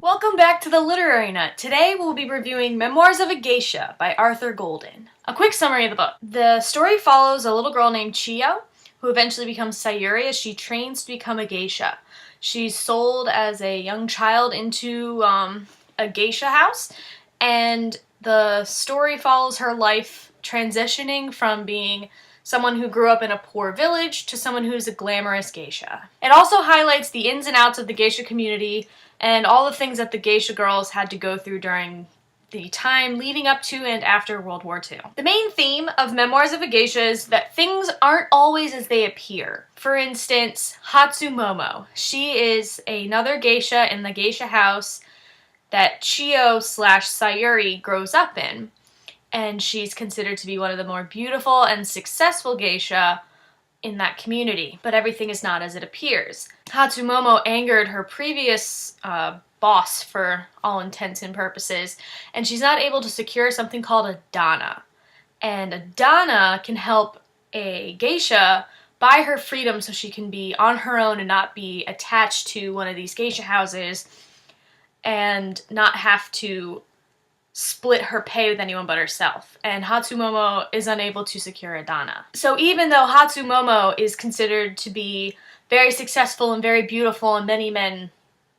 Welcome back to the Literary Nut. Today we'll be reviewing Memoirs of a Geisha by Arthur Golden. A quick summary of the book. The story follows a little girl named Chiyo, who eventually becomes Sayuri as she trains to become a geisha. She's sold as a young child into a geisha house, and the story follows her life transitioning from being someone who grew up in a poor village to someone who's a glamorous geisha. It also highlights the ins and outs of the geisha community and all the things that the geisha girls had to go through during the time leading up to and after World War II. The main theme of Memoirs of a Geisha is that things aren't always as they appear. For instance, Hatsumo. She is another geisha in the geisha house that Chiyo/Sayuri grows up in, and she's considered to be one of the more beautiful and successful geisha in that community, but everything is not as it appears. Hatsumo angered her previous boss for all intents and purposes, and she's not able to secure something called a dana. And a dana can help a geisha buy her freedom so she can be on her own and not be attached to one of these geisha houses and not have to split her pay with anyone but herself, and Hatsumo is unable to secure a dana. So even though Hatsumo is considered to be very successful and very beautiful and many men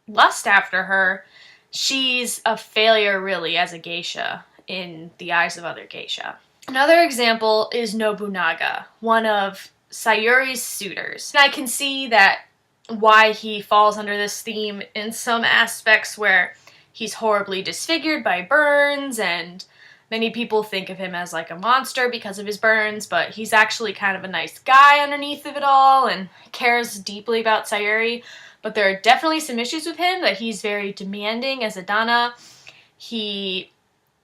lust after her, she's a failure really as a geisha in the eyes of other geisha. Another example is Nobunaga, one of Sayuri's suitors. And I can see that why he falls under this theme in some aspects where he's horribly disfigured by burns, and many people think of him as like a monster because of his burns, but he's actually kind of a nice guy underneath of it all and cares deeply about Sayuri. But there are definitely some issues with him, that he's very demanding as a dana. He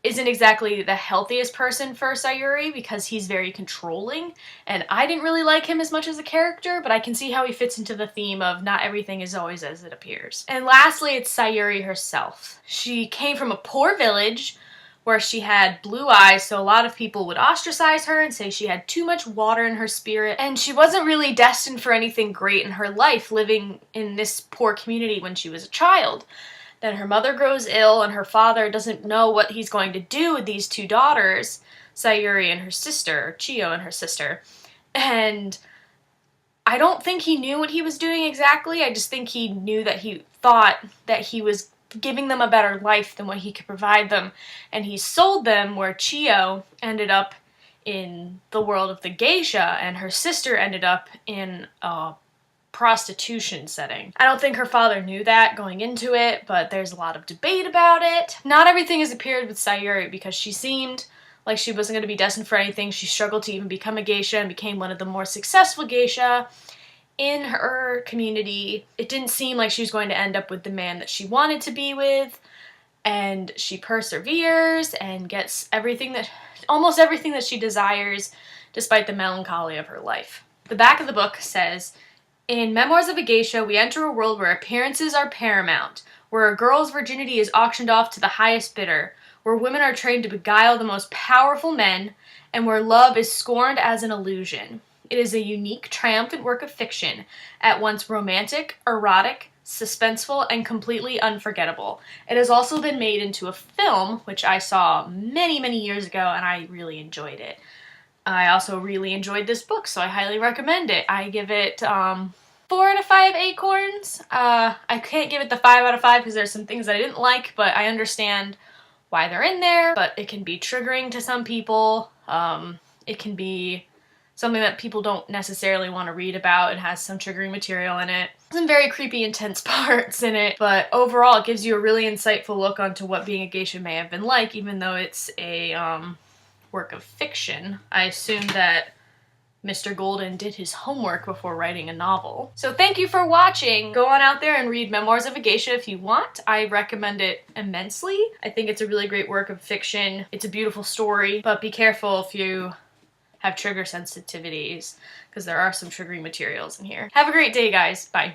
isn't exactly the healthiest person for Sayuri because he's very controlling, and I didn't really like him as much as a character, but I can see how he fits into the theme of not everything is always as it appears. And lastly, it's Sayuri herself. She came from a poor village where she had blue eyes, so a lot of people would ostracize her and say she had too much water in her spirit, and she wasn't really destined for anything great in her life living in this poor community when she was a child. Then her mother grows ill, and her father doesn't know what he's going to do with these two daughters, Sayuri and her sister, Chiyo and her sister. And I don't think he knew what he was doing exactly. I just think he knew that he thought that he was giving them a better life than what he could provide them. And he sold them, where Chiyo ended up in the world of the geisha, and her sister ended up in a prostitution setting. I don't think her father knew that going into it, but there's a lot of debate about it. Not everything has appeared with Sayuri because she seemed like she wasn't going to be destined for anything. She struggled to even become a geisha and became one of the more successful geisha in her community. It didn't seem like she was going to end up with the man that she wanted to be with, and she perseveres and gets almost everything that she desires despite the melancholy of her life. The back of the book says, "In Memoirs of a Geisha, we enter a world where appearances are paramount, where a girl's virginity is auctioned off to the highest bidder, where women are trained to beguile the most powerful men, and where love is scorned as an illusion. It is a unique, triumphant work of fiction, at once romantic, erotic, suspenseful, and completely unforgettable. It has also been made into a film, which I saw many, many years ago, and I really enjoyed it. I also really enjoyed this book, so I highly recommend it. I give it 4 out of 5 acorns. I can't give it the 5 out of 5 because there's some things that I didn't like, but I understand why they're in there. But it can be triggering to some people. It can be something that people don't necessarily want to read about. It has some triggering material in it. Some very creepy, intense parts in it, but overall it gives you a really insightful look onto what being a geisha may have been like, even though it's a work of fiction. I assume that Mr. Golden did his homework before writing a novel. So thank you for watching. Go on out there and read Memoirs of a Geisha if you want. I recommend it immensely. I think it's a really great work of fiction. It's a beautiful story, but be careful if you have trigger sensitivities, because there are some triggering materials in here. Have a great day, guys. Bye.